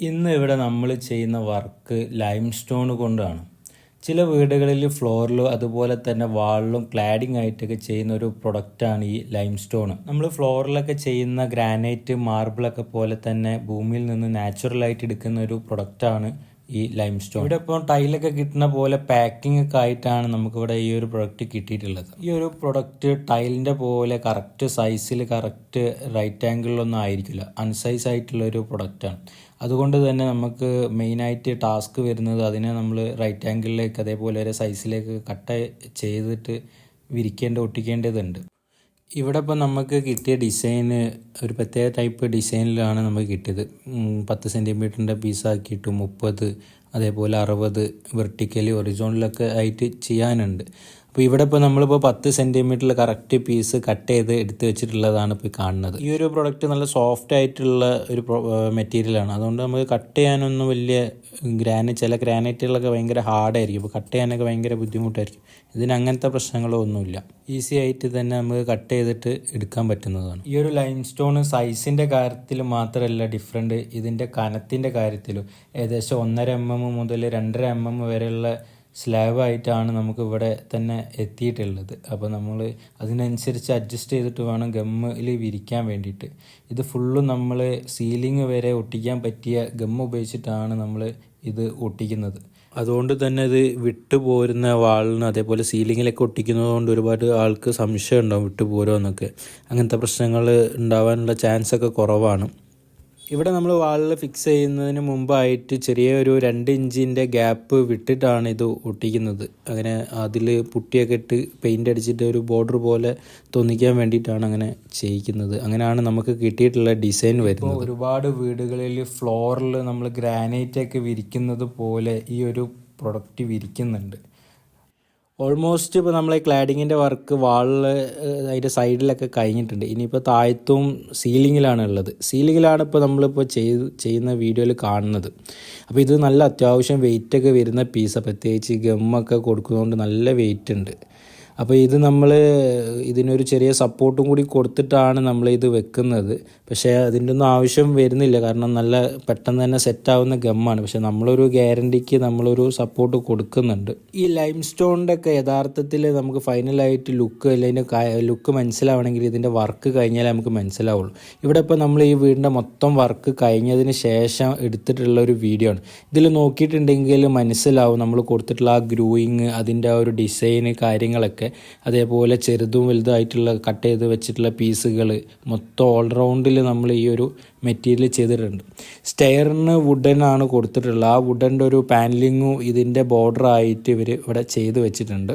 ഇന്ന് ഇവിടെ നമ്മൾ ചെയ്യുന്ന വർക്ക് ലൈം സ്റ്റോൺ കൊണ്ടാണ്. ചില വീടുകളിൽ ഫ്ലോറിലും അതുപോലെ തന്നെ വാളിലും ക്ലാഡിംഗ് ആയിട്ടൊക്കെ ചെയ്യുന്ന ഒരു പ്രൊഡക്റ്റാണ് ഈ ലൈം സ്റ്റോൺ. നമ്മൾ ഫ്ലോറിലൊക്കെ ചെയ്യുന്ന ഗ്രാനൈറ്റ്, മാർബിളൊക്കെ പോലെ തന്നെ ഭൂമിയിൽ നിന്ന് നാച്ചുറലായിട്ട് എടുക്കുന്ന ഒരു പ്രൊഡക്റ്റാണ് ഈ ലൈം സ്റ്റോൺ. ഇവിടെ ഇപ്പോൾ ടൈലൊക്കെ കിട്ടുന്ന പോലെ പാക്കിംഗ് ഒക്കെ ആയിട്ടാണ് നമുക്കിവിടെ ഈ ഒരു പ്രൊഡക്റ്റ് കിട്ടിയിട്ടുള്ളത്. ഈ ഒരു പ്രൊഡക്റ്റ് ടൈലിൻ്റെ പോലെ കറക്റ്റ് സൈസിൽ കറക്റ്റ് റൈറ്റ് ആംഗിളിലൊന്നും ആയിരിക്കില്ല, അൺസൈസ് ആയിട്ടുള്ള ഒരു പ്രൊഡക്റ്റാണ്. അതുകൊണ്ട് തന്നെ നമുക്ക് മെയിനായിട്ട് ടാസ്ക് വരുന്നത് അതിനെ നമ്മൾ റൈറ്റ് ആംഗിളിലേക്ക് അതേപോലെ ഒരു സൈസിലേക്ക് കട്ട് ചെയ്തിട്ട് ഒട്ടിക്കേണ്ടതുണ്ട്. ഇവിടെ ഇപ്പോൾ നമുക്ക് കിട്ടിയ ഡിസൈന് ഒരു പ്രത്യേക ടൈപ്പ് ഡിസൈനിലാണ് നമുക്ക് കിട്ടിയത്. 10 സെൻറ്റിമീറ്ററിൻ്റെ പീസാക്കിയിട്ട് 30, അതേപോലെ 60 വെർട്ടിക്കലി ഒറിജിനലൊക്കെ ആയിട്ട് ചെയ്യാനുണ്ട്. അപ്പോൾ ഇവിടെ ഇപ്പോൾ നമ്മളിപ്പോൾ 10 സെൻറ്റിമീറ്ററിൽ കറക്റ്റ് പീസ് കട്ട് ചെയ്ത് എടുത്ത് വെച്ചിട്ടുള്ളതാണ് ഇപ്പോൾ കാണുന്നത്. ഈ ഒരു പ്രൊഡക്റ്റ് നല്ല സോഫ്റ്റ് ആയിട്ടുള്ള ഒരു മെറ്റീരിയലാണ്. അതുകൊണ്ട് നമുക്ക് കട്ട് ചെയ്യാനൊന്നും വലിയ ചില ഗ്രാനൈറ്റുകളൊക്കെ ഭയങ്കര ഹാർഡായിരിക്കും. അപ്പോൾ കട്ട് ചെയ്യാനൊക്കെ ഭയങ്കര ബുദ്ധിമുട്ടായിരിക്കും. ഇതിന് അങ്ങനത്തെ പ്രശ്നങ്ങളോ ഒന്നുമില്ല. ഈസി ആയിട്ട് തന്നെ നമുക്ക് കട്ട് ചെയ്തിട്ട് എടുക്കാൻ പറ്റുന്നതാണ്. ഈ ഒരു ലൈം സ്റ്റോൺ സൈസിൻ്റെ കാര്യത്തിൽ മാത്രമല്ല ഡിഫറെൻറ്റ്, ഇതിൻ്റെ കനത്തിൻ്റെ കാര്യത്തിലും ഏകദേശം 1.5 mm മുതൽ 2.5 mm വരെയുള്ള സ്ലാബായിട്ടാണ് നമുക്ക് ഇവിടെ തന്നെ എത്തിയിട്ടുള്ളത്. അപ്പോൾ നമ്മൾ അതിനനുസരിച്ച് അഡ്ജസ്റ്റ് ചെയ്തിട്ട് വേണം ഗമ്മിൽ വിരിക്കാൻ വേണ്ടിയിട്ട്. ഇത് ഫുള്ളും നമ്മൾ സീലിംഗ് വരെ ഒട്ടിക്കാൻ പറ്റിയ ഗമ്മ് ഉപയോഗിച്ചിട്ടാണ് നമ്മൾ ഇത് ഒട്ടിക്കുന്നത്. അതുകൊണ്ട് തന്നെ ഇത് വിട്ടുപോരുന്ന വാളിന് അതേപോലെ സീലിങ്ങിലൊക്കെ ഒട്ടിക്കുന്നത് കൊണ്ട് ഒരുപാട് ആൾക്ക് സംശയം ഉണ്ടാവും വിട്ടുപോരുമോ എന്നൊക്കെ. അങ്ങനത്തെ പ്രശ്നങ്ങൾ ഉണ്ടാവാനുള്ള ചാൻസൊക്കെ കുറവാണ്. ഇവിടെ നമ്മൾ വാളിൽ ഫിക്സ് ചെയ്യുന്നതിന് മുമ്പായിട്ട് ചെറിയൊരു 2 ഇഞ്ചിൻ്റെ ഗ്യാപ്പ് വിട്ടിട്ടാണ് ഇത് ഒട്ടിക്കുന്നത്. അങ്ങനെ അതിൽ പുട്ടിയൊക്കെ ഇട്ട് പെയിൻ്റ് അടിച്ചിട്ട് ഒരു ബോർഡർ പോലെ തോന്നിക്കാൻ വേണ്ടിയിട്ടാണ് അങ്ങനെ ചെയ്യിക്കുന്നത്. അങ്ങനെയാണ് നമുക്ക് കിട്ടിയിട്ടുള്ള ഡിസൈൻ വരുന്നത്. ഒരുപാട് വീടുകളിൽ ഫ്ലോറിൽ നമ്മൾ ഗ്രാനൈറ്റൊക്കെ വിരിക്കുന്നത് പോലെ ഈ ഒരു പ്രൊഡക്റ്റ് വിരിക്കുന്നുണ്ട്. ഓൾമോസ്റ്റ് ഇപ്പോൾ നമ്മളെ ക്ലാഡിങ്ങിൻ്റെ വർക്ക് വാളിൽ അതിൻ്റെ സൈഡിലൊക്കെ കഴിഞ്ഞിട്ടുണ്ട്. ഇനിയിപ്പോൾ താഴത്തും സീലിങ്ങിലാണ് ഉള്ളത്. സീലിങ്ങിലാണ് ഇപ്പോൾ നമ്മളിപ്പോൾ ചെയ്യുന്ന വീഡിയോയിൽ കാണുന്നത്. അപ്പോൾ ഇത് നല്ല അത്യാവശ്യം വെയിറ്റൊക്കെ വരുന്ന പീസാണ്. പ്രത്യേകിച്ച് ഗമ്മൊക്കെ കൊടുക്കുന്നതുകൊണ്ട് നല്ല വെയിറ്റ് ഉണ്ട്. അപ്പോൾ ഇത് നമ്മൾ ഇതിനൊരു ചെറിയ സപ്പോർട്ടും കൂടി കൊടുത്തിട്ടാണ് നമ്മളിത് വെക്കുന്നത്. പക്ഷേ അതിൻ്റെ ഒന്നും ആവശ്യം വരുന്നില്ല, കാരണം നല്ല പെട്ടെന്ന് തന്നെ സെറ്റാവുന്ന ഗമ്മാണ്. പക്ഷേ നമ്മളൊരു ഗ്യാരണ്ടിക്ക് നമ്മളൊരു സപ്പോർട്ട് കൊടുക്കുന്നുണ്ട്. ഈ ലൈം സ്റ്റോണിൻ്റെ ഒക്കെ യഥാർത്ഥത്തിൽ നമുക്ക് ഫൈനലായിട്ട് ലുക്ക് മനസ്സിലാവണമെങ്കിൽ ഇതിൻ്റെ വർക്ക് കഴിഞ്ഞാലേ നമുക്ക് മനസ്സിലാവുള്ളൂ. ഇവിടെ ഇപ്പോൾ നമ്മൾ ഈ വീടിൻ്റെ മൊത്തം വർക്ക് കഴിഞ്ഞതിന് ശേഷം എടുത്തിട്ടുള്ള ഒരു വീഡിയോ ആണ്. ഇതിൽ നോക്കിയിട്ടുണ്ടെങ്കിൽ മനസ്സിലാവും നമ്മൾ കൊടുത്തിട്ടുള്ള ആ ഗ്രൂയിങ്, അതിൻ്റെ ആ ഒരു ഡിസൈന് കാര്യങ്ങളൊക്കെ. അതേപോലെ ചെറുതും വലുതായിട്ടുള്ള കട്ട് ചെയ്ത് വെച്ചിട്ടുള്ള പീസുകൾ മൊത്തം ഓൾറൗണ്ടിൽ നമ്മൾ ഈ ഒരു മെറ്റീരിയൽ ചെയ്തിട്ടുണ്ട്. സ്റ്റെയറിന് വുഡനാണ് കൊടുത്തിട്ടുള്ളത്. ആ വുഡൻ്റെ ഒരു പാനലിങ്ങും ഇതിൻ്റെ ബോർഡറായിട്ട് ഇവർ ഇവിടെ ചെയ്ത് വെച്ചിട്ടുണ്ട്.